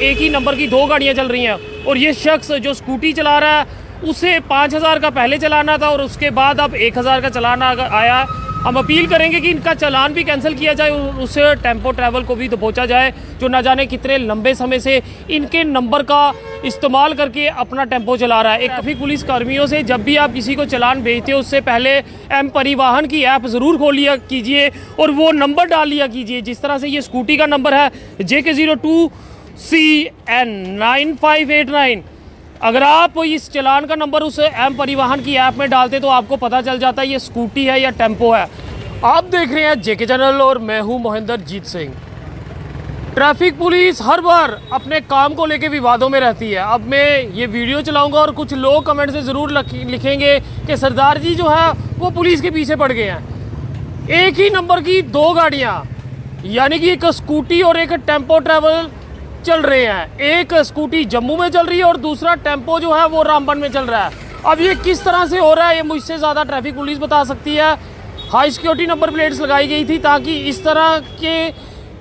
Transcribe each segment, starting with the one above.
एक ही नंबर की 2 गाड़ियां चल रही हैं और ये शख्स जो स्कूटी चला रहा है उसे 5,000 का पहले चलाना था और उसके बाद अब 1,000 का चलाना आया। हम अपील करेंगे कि इनका चालान भी कैंसिल किया जाए और उस टेम्पो ट्रैवल को भी दबोचा जाए जो ना जाने कितने लंबे समय से इनके नंबर का इस्तेमाल करके अपना टेम्पो चला रहा है। एक ट्रैफिक पुलिस कर्मियों से जब भी आप किसी को चालान भेजते हो उससे पहले एम परिवहन की ऐप ज़रूर खोल लिया कीजिए और वो नंबर डाल लिया कीजिए। जिस तरह से ये स्कूटी का नंबर है JK02CN9589। अगर आप इस चालान का नंबर उस एम परिवहन की ऐप में डालते तो आपको पता चल जाता है ये स्कूटी है या टेम्पो है। आप देख रहे हैं JK चैनल और मैं हूं मोहिंदर जीत सिंह। ट्रैफिक पुलिस हर बार अपने काम को लेकर विवादों में रहती है। अब मैं ये वीडियो चलाऊंगा और कुछ लोग कमेंट से ज़रूर लिखेंगे कि सरदार जी जो है वो पुलिस के पीछे पड़ गए हैं। एक ही नंबर की 2 गाड़ियाँ यानी कि एक स्कूटी और एक टेम्पो ट्रैवल चल रहे हैं। एक स्कूटी जम्मू में चल रही है और दूसरा टेम्पो जो है वो रामबन में चल रहा है। अब ये किस तरह से हो रहा है ये मुझसे ज़्यादा ट्रैफिक पुलिस बता सकती है। हाई सिक्योरिटी नंबर प्लेट्स लगाई गई थी ताकि इस तरह के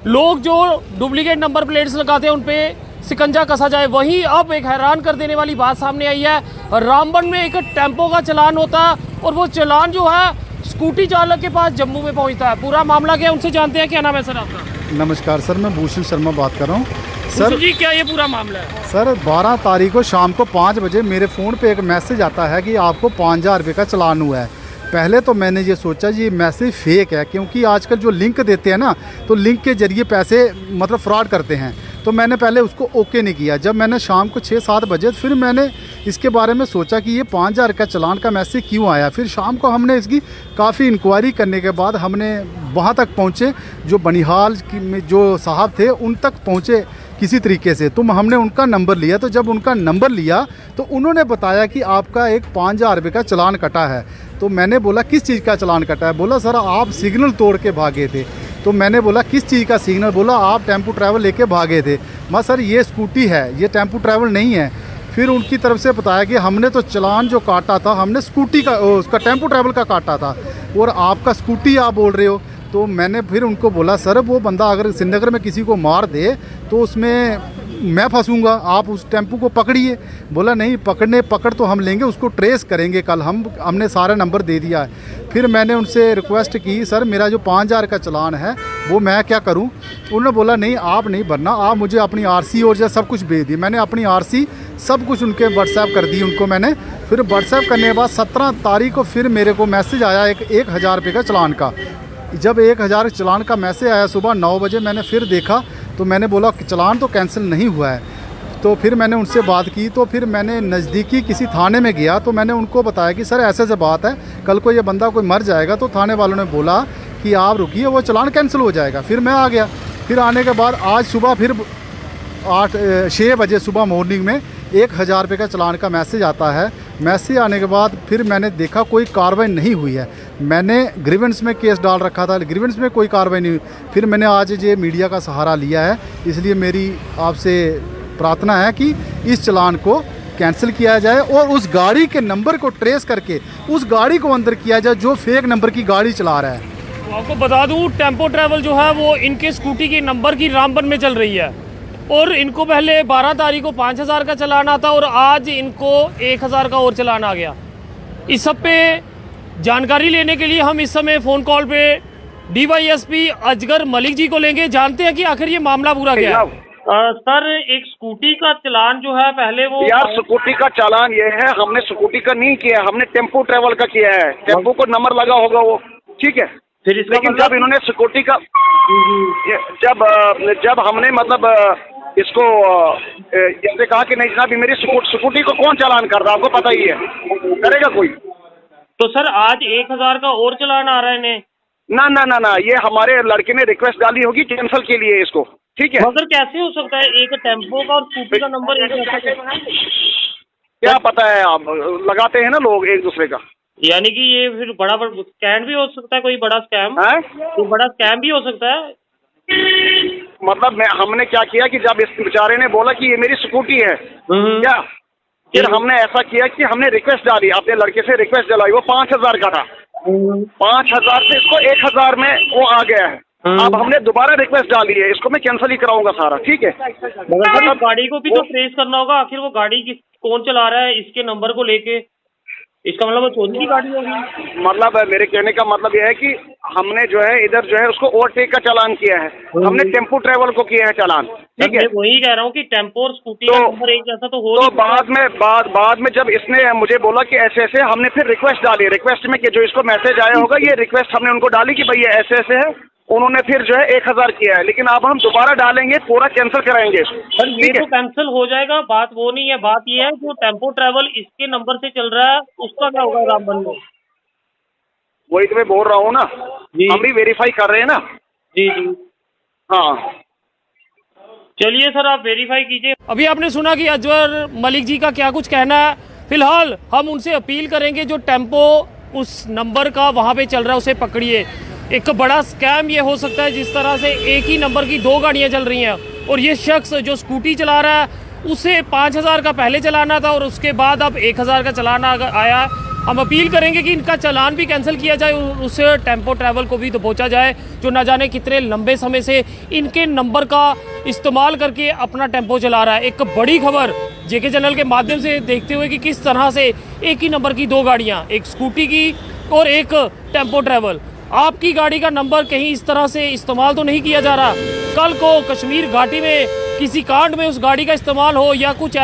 लोग जो डुप्लीकेट नंबर प्लेट्स लगाते हैं उन पर शिकंजा कसा जाए। वहीं अब एक हैरान कर देने वाली बात सामने आई है। रामबन में एक टेम्पो का चालान होता है और वो चालान जो है स्कूटी चालक के पास जम्मू में पहुँचता है। पूरा मामला क्या है उनसे जानते हैं। क्या नाम है सर आपका? नमस्कार सर, मैं भूषण शर्मा बात कर रहा हूँ। सर जी क्या ये पूरा मामला है? सर 12 तारीख को शाम को 5 बजे मेरे फ़ोन पे एक मैसेज आता है कि आपको 5,000 रुपये का चालान हुआ है। पहले तो मैंने ये सोचा जी ये मैसेज फेक है, क्योंकि आजकल जो लिंक देते हैं ना तो लिंक के ज़रिए पैसे मतलब फ्रॉड करते हैं। तो मैंने पहले उसको ओके नहीं किया। जब मैंने शाम को 6-7 बजे फिर मैंने इसके बारे में सोचा कि ये 5,000 का चालान का मैसेज क्यों आया। फिर शाम को हमने इसकी काफ़ी इंक्वायरी करने के बाद हमने वहाँ तक पहुँचे, जो बनिहाल में जो साहब थे उन तक पहुँचे किसी तरीके से। तो हमने उनका नंबर लिया। तो जब उनका नंबर लिया तो उन्होंने बताया कि आपका एक 5,000 रुपये का चालान कटा है। तो मैंने बोला किस चीज़ का चालान कटा है? बोला सर आप सिग्नल तोड़ के भागे थे। तो मैंने बोला किस चीज़ का सिग्नल? बोला आप टेम्पो ट्रैवल लेके भागे थे। मैं सर ये स्कूटी है, ये टेम्पो ट्रैवल नहीं है। फिर उनकी तरफ से बताया कि हमने तो चालान जो काटा था हमने स्कूटी का उसका टेम्पो ट्रैवल का काटा था और आपका स्कूटी आप बोल रहे हो। तो मैंने फिर उनको बोला सर वो बंदा अगर श्रीनगर में किसी को मार दे तो उसमें मैं फंसूंगा, आप उस टेम्पो को पकड़िए। बोला नहीं पकड़ तो हम लेंगे, उसको ट्रेस करेंगे कल। हमने सारा नंबर दे दिया है। फिर मैंने उनसे रिक्वेस्ट की सर मेरा जो 5,000 का चालान है वो मैं क्या करूं? उन्होंने बोला नहीं आप नहीं भरना, आप मुझे अपनी RC और सब कुछ भेज दी। मैंने अपनी RC सब कुछ उनके व्हाट्सएप कर दी उनको मैंने। फिर व्हाट्सएप करने के बाद 17 तारीख को फिर मेरे को मैसेज आया एक 1,000 रुपये का चालान का। जब 1,000 चालान का मैसेज आया सुबह 9 बजे मैंने फिर देखा तो मैंने बोला कि चालान तो कैंसिल नहीं हुआ है। तो फिर मैंने उनसे बात की। तो फिर मैंने नज़दीकी किसी थाने में गया तो मैंने उनको बताया कि सर ऐसे ऐसे बात है, कल को ये बंदा कोई मर जाएगा। तो थाने वालों ने बोला कि आप रुकिए वो चालान कैंसिल हो जाएगा। फिर मैं आ गया। फिर आने के बाद आज सुबह फिर 6 बजे सुबह मॉर्निंग में 1,000 रुपये का चालान का मैसेज आता है। मैसेज आने के बाद फिर मैंने देखा कोई कार्रवाई नहीं हुई है। मैंने ग्रीवेंस में केस डाल रखा था, ग्रीवेंस में कोई कार्रवाई नहीं हुई। फिर मैंने आज ये मीडिया का सहारा लिया है। इसलिए मेरी आपसे प्रार्थना है कि इस चालान को कैंसिल किया जाए और उस गाड़ी के नंबर को ट्रेस करके उस गाड़ी को अंदर किया जाए जो फेक नंबर की गाड़ी चला रहा है। तो आपको बता दूं टेम्पो ट्रैवल जो है वो इनके स्कूटी के नंबर की रामबन में चल रही है और इनको पहले 12 तारीख को 5,000 का चालान आता और आज इनको 1,000 का और चालान आ गया। इस सब पे जानकारी लेने के लिए हम इस समय फ़ोन कॉल पे DYSP अजगर मलिक जी को लेंगे। जानते हैं कि आखिर ये मामला पूरा क्या है। सर एक स्कूटी का चालान जो है पहले वो यार स्कूटी का चालान ये है, हमने स्कूटी का नहीं किया, हमने टेम्पो ट्रैवल का किया है। टेम्पो को नंबर लगा होगा वो, ठीक है। फिर लेकिन जब इन्होंने स्कूटी का जब हमने मतलब इसको इसने कहा कि नहीं जनाब मेरी स्कूटी को कौन चालान कर रहा है, आपको पता ही है, करेगा कोई? तो सर आज 1,000 का और चालान आ रहा है इन्हें? ना ये हमारे लड़के ने रिक्वेस्ट डाली होगी कैंसिल के लिए इसको, ठीक है। मगर कैसे हो सकता है एक टेम्पो का और स्कूटी का नंबर क्या पता है, आप लगाते हैं ना लोग एक दूसरे का। यानी कि ये फिर बड़ा स्कैम भी हो सकता है, कोई बड़ा स्कैम है? तो बड़ा स्कैम भी हो सकता है। मतलब हमने क्या किया कि जब इस बेचारे ने बोला कि ये मेरी स्कूटी है क्या, फिर हमने ऐसा किया कि हमने रिक्वेस्ट डाली, अपने लड़के से रिक्वेस्ट डलाई। वो 5,000 का था, 5,000 से इसको 1,000 में वो आ गया है। अब हमने दोबारा रिक्वेस्ट डाली है, इसको मैं कैंसिल ही कराऊंगा सारा, ठीक है। मगर सर गाड़ी को भी तो ट्रेस करना होगा, आखिर वो गाड़ी कौन चला रहा है इसके नंबर को लेके, इसका मतलब वो चोरी की गाड़ी होगी। मतलब मेरे कहने का मतलब यह है कि हमने जो है इधर जो है उसको ओवरटेक का चालान किया है, हमने टेम्पो ट्रेवल को किया है चालान, ठीक है। वही कह रहा हूँ कि टेम्पो और स्कूटी का नंबर एक जैसा तो हो तो नहीं बाद में जब इसने मुझे बोला कि ऐसे ऐसे, हमने फिर रिक्वेस्ट डाली, रिक्वेस्ट में कि जो इसको मैसेज आया होगा ये रिक्वेस्ट हमने उनको डाली कि भैया ऐसे ऐसे है, उन्होंने फिर जो है 1000 किया है, लेकिन अब हम दोबारा डालेंगे, पूरा कैंसिल कराएंगे। सर ये तो कैंसिल हो जाएगा, बात वो नहीं है, बात ये है जो टेम्पो ट्रैवल इसके नंबर से चल रहा है उसका क्या होगा रामबन में? वही तो मैं बोल रहा हूँ ना, हम भी वेरीफाई कर रहे हैं ना। जी जी हाँ चलिए सर आप वेरीफाई कीजिए। अभी आपने सुना कि अजवर मलिक जी का क्या कुछ कहना है। फिलहाल हम उनसे अपील करेंगे जो टेम्पो उस नंबर का वहाँ पे चल रहा है उसे पकड़िए। एक बड़ा स्कैम ये हो सकता है जिस तरह से एक ही नंबर की 2 गाड़ियाँ चल रही हैं और ये शख्स जो स्कूटी चला रहा है उसे 5000 का पहले चलाना था और उसके बाद अब 1000 का चलान आया। हम अपील करेंगे कि इनका चालान भी कैंसिल किया जाए, उस टेम्पो ट्रैवल को भी दबोचा जाए जो न जाने कितने लंबे समय से इनके नंबर का इस्तेमाल करके अपना टेम्पो चला रहा है। एक बड़ी खबर जेके चैनल के माध्यम से देखते हुए कि किस तरह से एक ही नंबर की 2 गाड़ियाँ, एक स्कूटी की और एक टेम्पो ट्रैवल, आपकी गाड़ी का नंबर कहीं इस तरह से इस्तेमाल तो नहीं किया जा रहा। कल को कश्मीर घाटी में किसी कांड में उस गाड़ी का इस्तेमाल हो या कुछ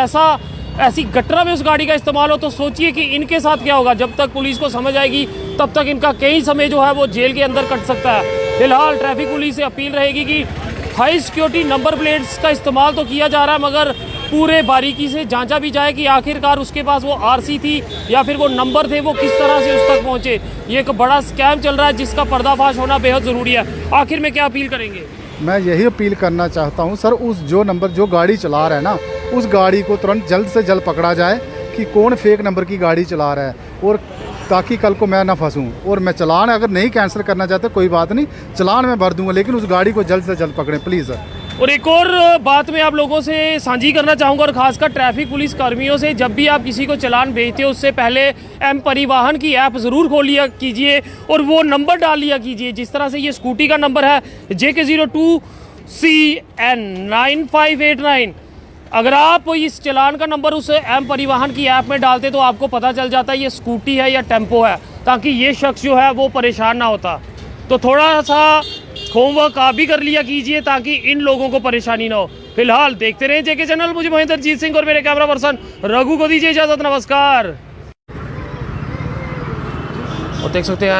ऐसी घटना में उस गाड़ी का इस्तेमाल हो तो सोचिए कि इनके साथ क्या होगा। जब तक पुलिस को समझ आएगी तब तक इनका कई समय जो है वो जेल के अंदर कट सकता है। फिलहाल ट्रैफिक पुलिस से अपील रहेगी कि हाई सिक्योरिटी नंबर प्लेट्स का इस्तेमाल तो किया जा रहा है मगर पूरे बारीकी से जांचा भी जाए कि आखिरकार उसके पास वो आरसी थी या फिर वो नंबर थे वो किस तरह से उस तक पहुंचे। ये एक बड़ा स्कैम चल रहा है जिसका पर्दाफाश होना बेहद ज़रूरी है। आखिर में क्या अपील करेंगे? मैं यही अपील करना चाहता हूं सर, उस जो गाड़ी चला रहा है ना उस गाड़ी को तुरंत जल्द से जल्द पकड़ा जाए कि कौन फेक नंबर की गाड़ी चला रहा है, और ताकि कल को मैं ना फंसूं। और मैं चालान अगर नहीं कैंसिल करना चाहते कोई बात नहीं, चालान मैं भर दूंगा, लेकिन उस गाड़ी को जल्द से जल्द पकड़ें प्लीज़ सर। और एक और बात मैं आप लोगों से साझी करना चाहूँगा और ख़ासकर ट्रैफिक पुलिस कर्मियों से, जब भी आप किसी को चालान भेजते हो उससे पहले एम परिवहन की ऐप ज़रूर खोल लिया कीजिए और वो नंबर डाल लिया कीजिए। जिस तरह से ये स्कूटी का नंबर है JK02CN9589, अगर आप इस चालान का नंबर उस एम परिवहन की ऐप में डालते तो आपको पता चल जाता है ये स्कूटी है या टेम्पो है, ताकि ये शख्स जो है वो परेशान ना होता। तो थोड़ा सा होमवर्क आप भी कर लिया कीजिए ताकि इन लोगों को परेशानी ना हो। फिलहाल देखते रहे जेके चैनल। मुझे महेंद्रजीत सिंह और मेरे कैमरा पर्सन रघु को दीजिए इजाजत। नमस्कार। और देख सकते हैं